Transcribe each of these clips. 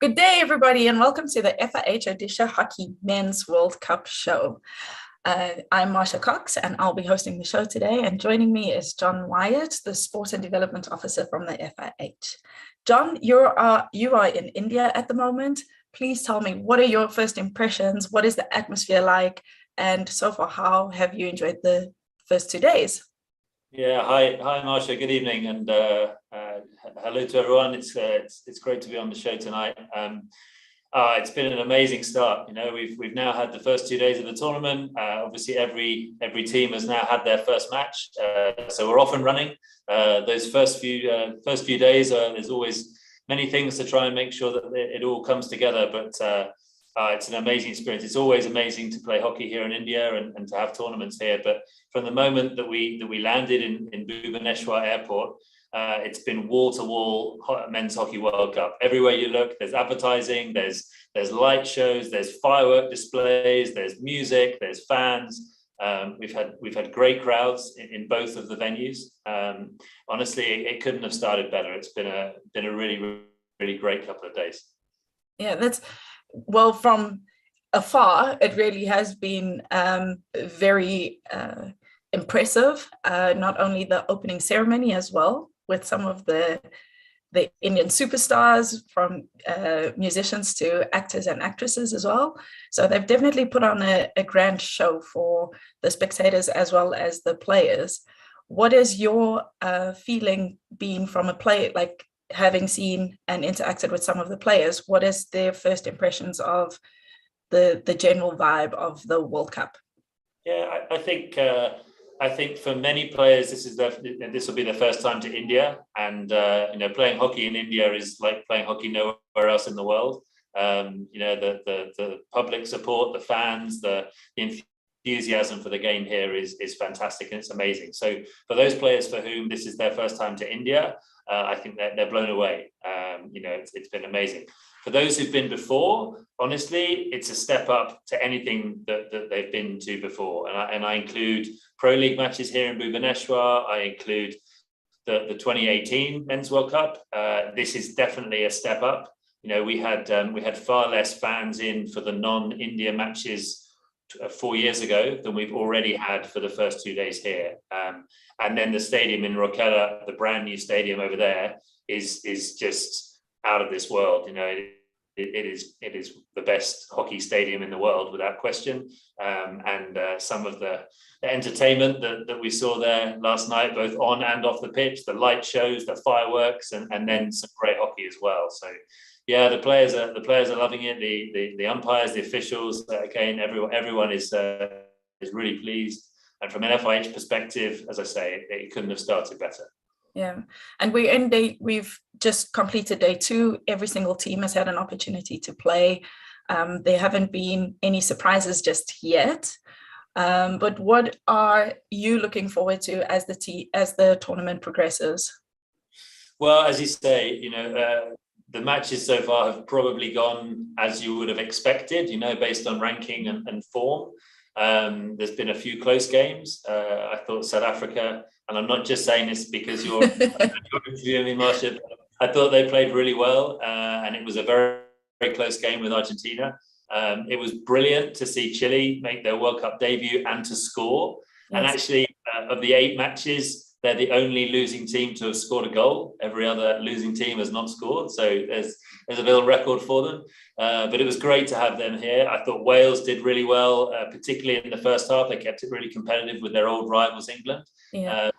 Good day, everybody, and welcome to the FIH Odisha Hockey Men's World Cup show. I'm Marsha Cox, and I'll be hosting the show today. And joining me is John Wyatt, the Sports and Development Officer from the FIH. John, you are in India at the moment. Please tell me, what are your first impressions? What is the atmosphere like? And so far, how have you enjoyed the first 2 days? Yeah, hi, Marsha. Good evening, and hello to everyone. It's great to be on the show tonight. It's been an amazing start. You know, we've now had the first 2 days of the tournament. Obviously, every team has now had their first match, so we're off and running. Those first few days, there's always many things to try and make sure that it all comes together. But it's an amazing experience. It's always amazing to play hockey here in India and to have tournaments here. But from the moment that we landed in Bhubaneswar Airport, it's been wall-to-wall men's hockey World Cup. Everywhere you look, there's advertising, there's light shows, there's firework displays, there's music, there's fans. We've had great crowds in both of the venues. Honestly, it couldn't have started better. It's been a really, really great couple of days. Yeah, well, from afar, it really has been very impressive. Not only the opening ceremony as well, with some of the Indian superstars, from musicians to actors and actresses as well. So they've definitely put on a grand show for the spectators as well as the players. What is your feeling being from a player, like having seen and interacted with some of the players? What is their first impressions of the general vibe of the World Cup? Yeah, I think for many players, this will be their first time to India, and playing hockey in India is like playing hockey nowhere else in the world. The public support, the fans, the enthusiasm for the game here is fantastic, and it's amazing. So for those players for whom this is their first time to India, I think they're blown away. It's been amazing. For those who've been before, honestly, it's a step up to anything that they've been to before. And I include Pro League matches here in Bhubaneswar. I include the 2018 Men's World Cup. This is definitely a step up. You know, we had far less fans in for the non-India matches 4 years ago than we've already had for the first 2 days here. And then the stadium in Rourkela, the brand new stadium over there, is just out of this world. You know, it is the best hockey stadium in the world without question. And some of the entertainment that we saw there last night, both on and off the pitch, the light shows, the fireworks, and then some great hockey as well. So yeah, the players are loving it. The umpires, the officials, again, everyone is really pleased. And from an FIH perspective, as I say, it couldn't have started better. Yeah, and we've just completed day 2. Every single team has had an opportunity to play. There haven't been any surprises just yet. But what are you looking forward to as the tournament progresses? Well, as you say, the matches so far have probably gone as you would have expected, based on ranking and form. There's been a few close games. I thought South Africa, and I'm not just saying this because you're interviewing me, Marsha, I thought they played really well, and it was a very, very close game with Argentina. It was brilliant to see Chile make their World Cup debut and to score. Yes. And actually, of the 8 matches, they're the only losing team to have scored a goal. Every other losing team has not scored. So there's a little record for them. But it was great to have them here. I thought Wales did really well, particularly in the first half. They kept it really competitive with their old rivals, England. Yeah,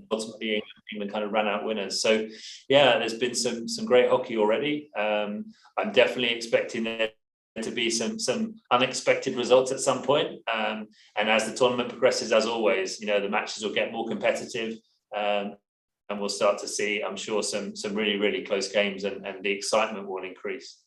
ultimately, England kind of ran out winners. So yeah, there's been some great hockey already. I'm definitely expecting there to be some unexpected results at some point, and as the tournament progresses, as always, the matches will get more competitive, and we'll start to see, I'm sure, some really, really close games, and the excitement will increase.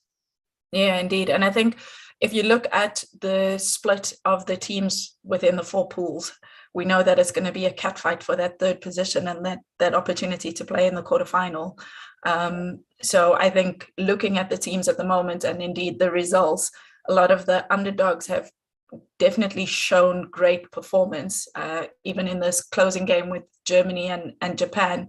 Yeah, indeed. And I think if you look at the split of the teams within the 4 pools, we know that it's going to be a catfight for that 3rd position and that opportunity to play in the quarterfinal. So I think looking at the teams at the moment, and indeed the results, a lot of the underdogs have definitely shown great performance. Even in this closing game with Germany and Japan,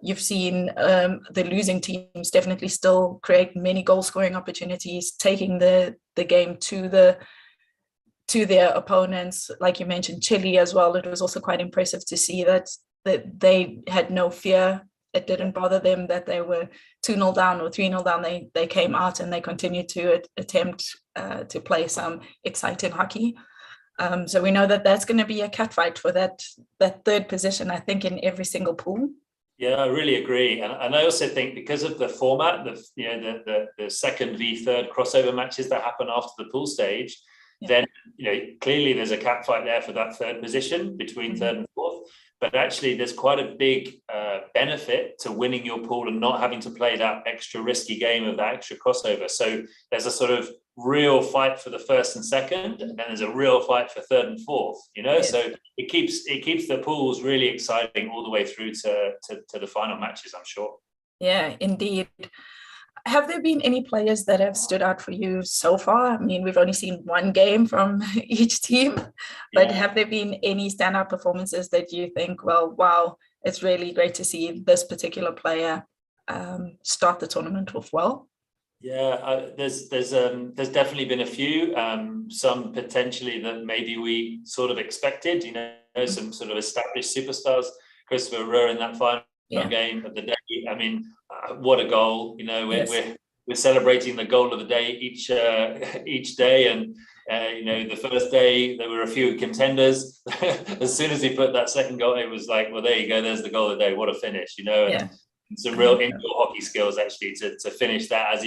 you've seen the losing teams definitely still create many goal scoring opportunities, taking the game to their opponents. Like you mentioned, Chile as well. It was also quite impressive to see that they had no fear. It didn't bother them that they were 2-0 down or 3-0 down. They came out and they continued to attempt to play some exciting hockey. So we know that that's going to be a catfight for that third position, I think, in every single pool. Yeah, I really agree, and I also think because of the format, the second v third crossover matches that happen after the pool stage, then clearly there's a catfight there for that third position between third and fourth. But actually, there's quite a big benefit to winning your pool and not having to play that extra risky game of that extra crossover. So there's a sort of real fight for the first and second, and then there's a real fight for third and fourth. So it keeps the pools really exciting all the way through to the final matches, I'm sure. Yeah, indeed. Have there been any players that have stood out for you so far? I mean, we've only seen one game from each team, but have there been any standout performances that you think, well, wow, it's really great to see this particular player start the tournament off well? Yeah, there's definitely been a few, some potentially that maybe we sort of expected, some sort of established superstars. Christopher Ruhr in that final game of the day. I mean, what a goal! We're celebrating the goal of the day each day, and the first day there were a few contenders. As soon as he put that second goal, it was like, well, there you go, there's the goal of the day. What a finish, And some real indoor hockey skills actually to finish that as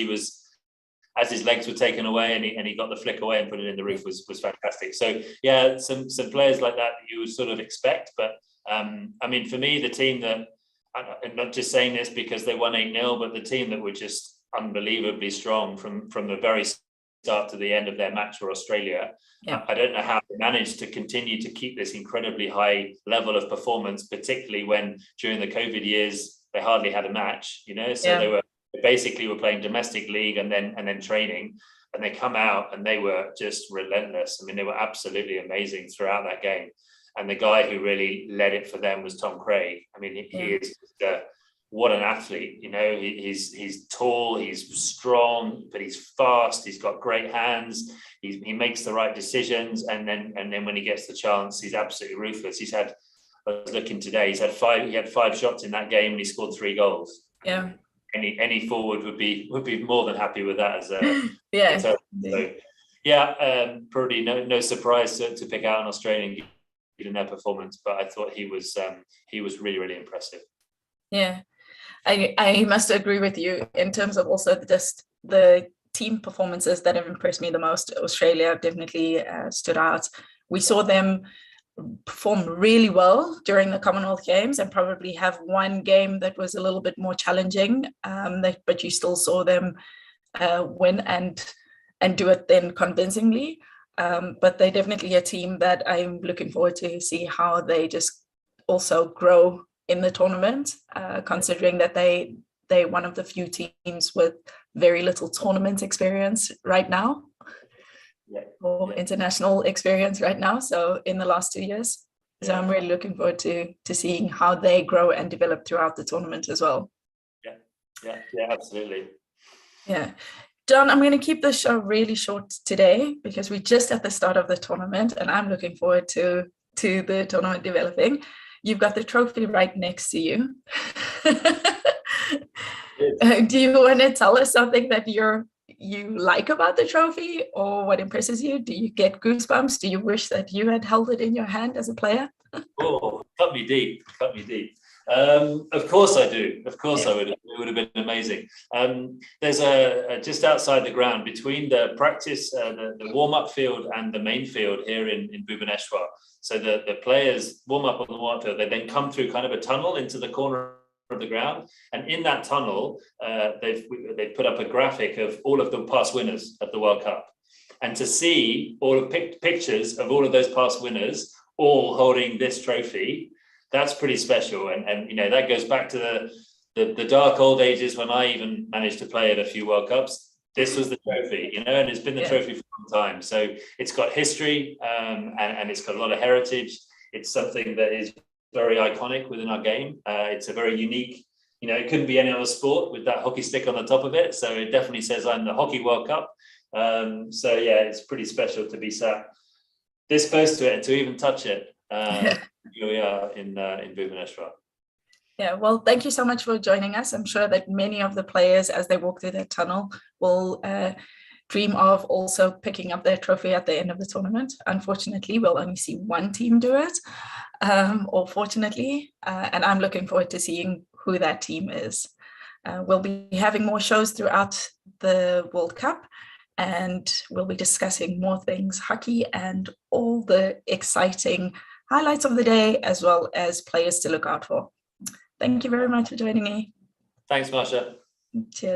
his legs were taken away and he got the flick away and put it in the roof was fantastic. So yeah, some players like that you would sort of expect, but I mean, for me, the team that, I'm not just saying this because they won 8-0, but the team that were just unbelievably strong from the very start to the end of their match were Australia. I don't know how they managed to continue to keep this incredibly high level of performance, particularly when during the COVID years they hardly had a match, so they basically were playing domestic league and then training, and they come out and they were just relentless. I mean, they were absolutely amazing throughout that game. And the guy who really led it for them was Tom Craig. I mean, he is just what an athlete. He's tall, he's strong, but he's fast. He's got great hands. He makes the right decisions, and then when he gets the chance, he's absolutely ruthless. I was looking today. He had 5 shots in that game, and he scored 3 goals. Yeah. Any forward would be more than happy with that as a probably no surprise to pick out an Australian in their performance, but I thought he was really, really impressive. Yeah, I must agree with you in terms of also just the team performances that have impressed me the most. Australia definitely stood out. We saw them perform really well during the Commonwealth Games and probably have one game that was a little bit more challenging, but you still saw them win and do it then convincingly. But they're definitely a team that I'm looking forward to see how they just also grow in the tournament, considering that they're one of the few teams with very little tournament experience right now, or international experience right now. So in the last 2 years. So I'm really looking forward to seeing how they grow and develop throughout the tournament as well. Yeah, absolutely. Yeah. John, I'm going to keep the show really short today because we're just at the start of the tournament and I'm looking forward to the tournament developing. You've got the trophy right next to you. Do you want to tell us something that you like about the trophy or what impresses you? Do you get goosebumps? Do you wish that you had held it in your hand as a player? Oh, cut me deep. Of course I do. Of course I would. It would have been amazing. There's a just outside the ground between the practice, the warm-up field and the main field here in Bhubaneswar. So the players warm up on the warm-up field. They then come through kind of a tunnel into the corner of the ground, and in that tunnel, they've put up a graphic of all of the past winners of the World Cup, and to see all of pictures of all of those past winners all holding this trophy. That's pretty special, and that goes back to the dark old ages when I even managed to play at a few World Cups. This was the trophy, and it's been the trophy for a long time. So it's got history, and it's got a lot of heritage. It's something that is very iconic within our game. It's a very unique it couldn't be any other sport with that hockey stick on the top of it. So it definitely says I'm the Hockey World Cup. So yeah, it's pretty special to be sat this close to it and to even touch it. Here we are in Bhubaneswar. Yeah, well, thank you so much for joining us. I'm sure that many of the players, as they walk through that tunnel, will dream of also picking up their trophy at the end of the tournament. Unfortunately, we'll only see one team do it, or fortunately, and I'm looking forward to seeing who that team is. We'll be having more shows throughout the World Cup, and we'll be discussing more things hockey and all the exciting highlights of the day, as well as players to look out for. Thank you very much for joining me. Thanks, Marsha. Cheers.